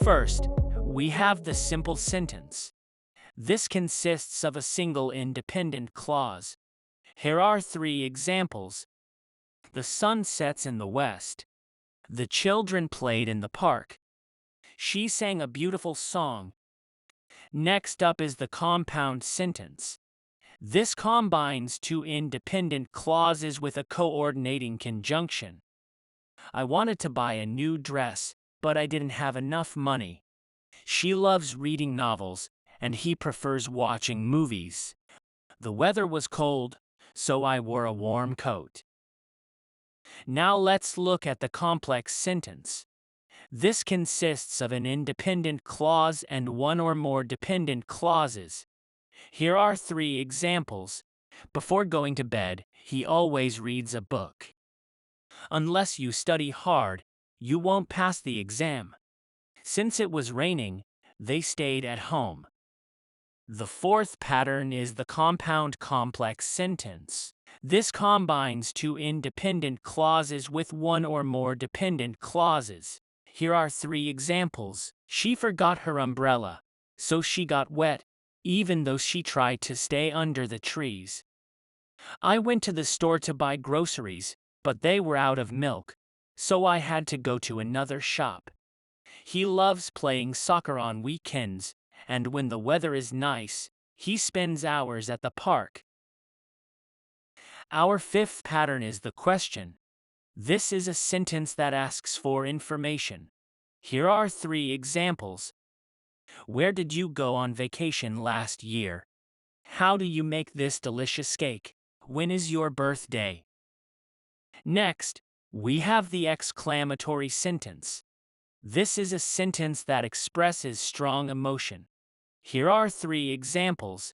First, we have the simple sentence. This consists of a single independent clause. Here are three examples. The sun sets in the west. The children played in the park. She sang a beautiful song. Next up is the compound sentence. This combines two independent clauses with a coordinating conjunction. I wanted to buy a new dress, but I didn't have enough money. She loves reading novels, and he prefers watching movies. The weather was cold, so I wore a warm coat. Now let's look at the complex sentence. This consists of an independent clause and one or more dependent clauses. Here are three examples. Before going to bed, he always reads a book. Unless you study hard, you won't pass the exam. Since it was raining, they stayed at home. The fourth pattern is the compound complex sentence. This combines two independent clauses with one or more dependent clauses. Here are three examples. She forgot her umbrella, so she got wet, even though she tried to stay under the trees. I went to the store to buy groceries, but they were out of milk, so I had to go to another shop. He loves playing soccer on weekends, and when the weather is nice, he spends hours at the park. Our fifth pattern is the question. This is a sentence that asks for information. Here are three examples. Where did you go on vacation last year? How do you make this delicious cake? When is your birthday? Next, we have the exclamatory sentence. This is a sentence that expresses strong emotion. Here are three examples.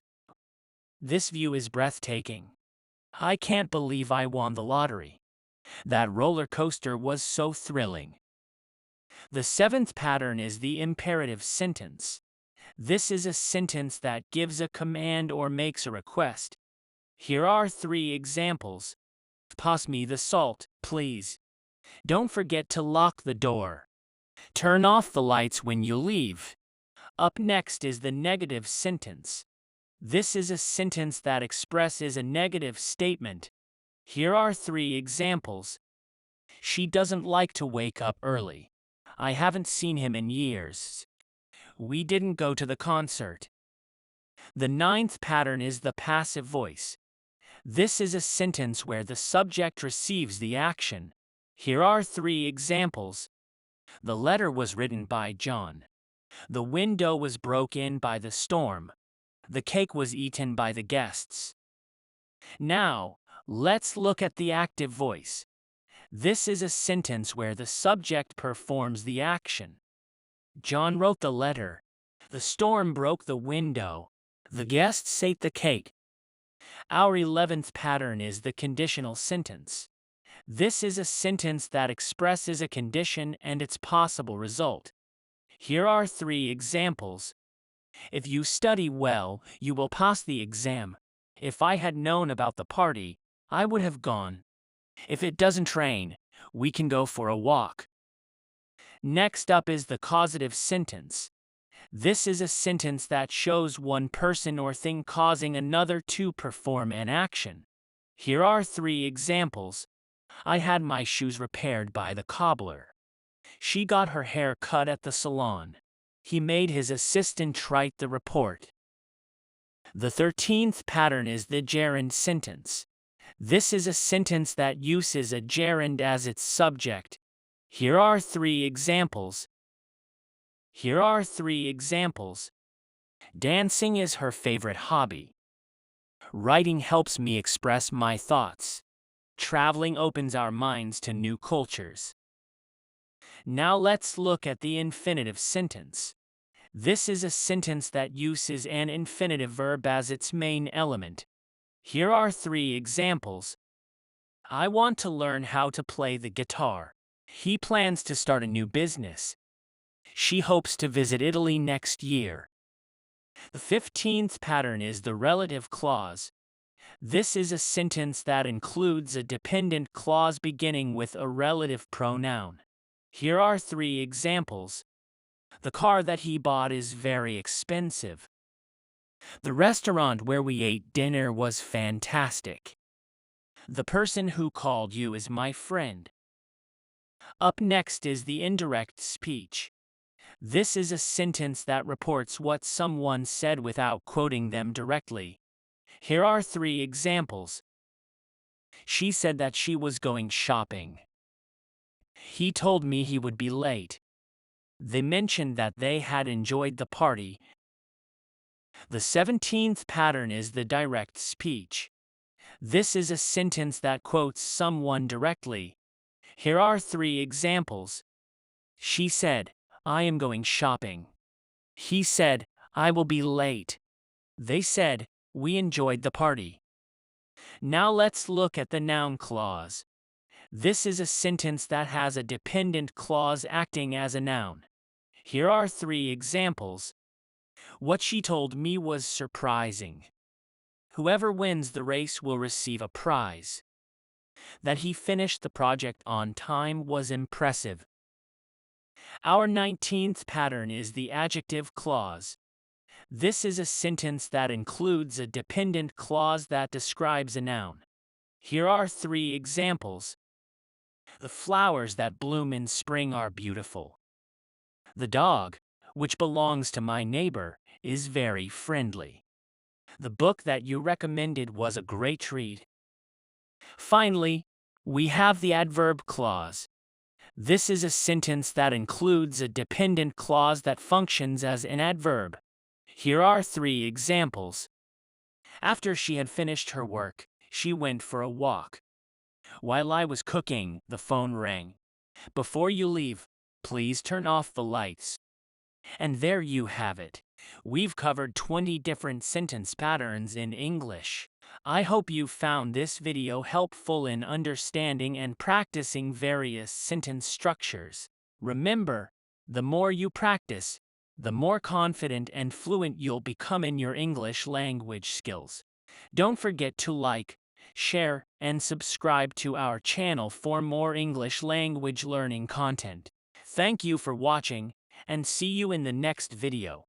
This view is breathtaking. I can't believe I won the lottery. That roller coaster was so thrilling. The seventh pattern is the imperative sentence. This is a sentence that gives a command or makes a request. Here are three examples. Pass me the salt, please. Don't forget to lock the door. Turn off the lights when you leave. Up next is the negative sentence. This is a sentence that expresses a negative statement. Here are three examples. She doesn't like to wake up early. I haven't seen him in years. We didn't go to the concert. The ninth pattern is the passive voice. This is a sentence where the subject receives the action. Here are three examples. The letter was written by John. The window was broken in by the storm. The cake was eaten by the guests. Now, let's look at the active voice. This is a sentence where the subject performs the action. John wrote the letter. The storm broke the window. The guests ate the cake. Our 11th pattern is the conditional sentence. This is a sentence that expresses a condition and its possible result. Here are three examples. If you study well, you will pass the exam. If I had known about the party, I would have gone. If it doesn't rain, we can go for a walk. Next up is the causative sentence. This is a sentence that shows one person or thing causing another to perform an action. Here are three examples. I had my shoes repaired by the cobbler. She got her hair cut at the salon. He made his assistant write the report. The 13th pattern is the gerund sentence. This is a sentence that uses a gerund as its subject. Here are three examples. Dancing is her favorite hobby. Writing helps me express my thoughts. Traveling opens our minds to new cultures. Now let's look at the infinitive sentence. This is a sentence that uses an infinitive verb as its main element. Here are three examples. I want to learn how to play the guitar. He plans to start a new business. She hopes to visit Italy next year. The 15th pattern is the relative clause. This is a sentence that includes a dependent clause beginning with a relative pronoun. Here are 3 examples. The car that he bought is very expensive. The restaurant where we ate dinner was fantastic. The person who called you is my friend. Up next is the indirect speech. This is a sentence that reports what someone said without quoting them directly. Here are 3 examples. She said that she was going shopping. He told me he would be late. They mentioned that they had enjoyed the party. The 17th pattern is the direct speech. This is a sentence that quotes someone directly. Here are 3 examples. She said, I am going shopping. He said, I will be late. They said, we enjoyed the party. Now let's look at the noun clause. This is a sentence that has a dependent clause acting as a noun. Here are 3 examples. What she told me was surprising. Whoever wins the race will receive a prize. That he finished the project on time was impressive. Our 19th pattern is the adjective clause. This is a sentence that includes a dependent clause that describes a noun. Here are 3 examples. The flowers that bloom in spring are beautiful. The dog, which belongs to my neighbor, is very friendly. The book that you recommended was a great read. Finally, we have the adverb clause. This is a sentence that includes a dependent clause that functions as an adverb. Here are 3 examples. After she had finished her work, she went for a walk. While I was cooking, the phone rang. Before you leave, please turn off the lights. And there you have it. We've covered 20 different sentence patterns in English. I hope you found this video helpful in understanding and practicing various sentence structures. Remember, the more you practice, the more confident and fluent you'll become in your English language skills. Don't forget to like, share, and subscribe to our channel for more English language learning content. Thank you for watching, and see you in the next video.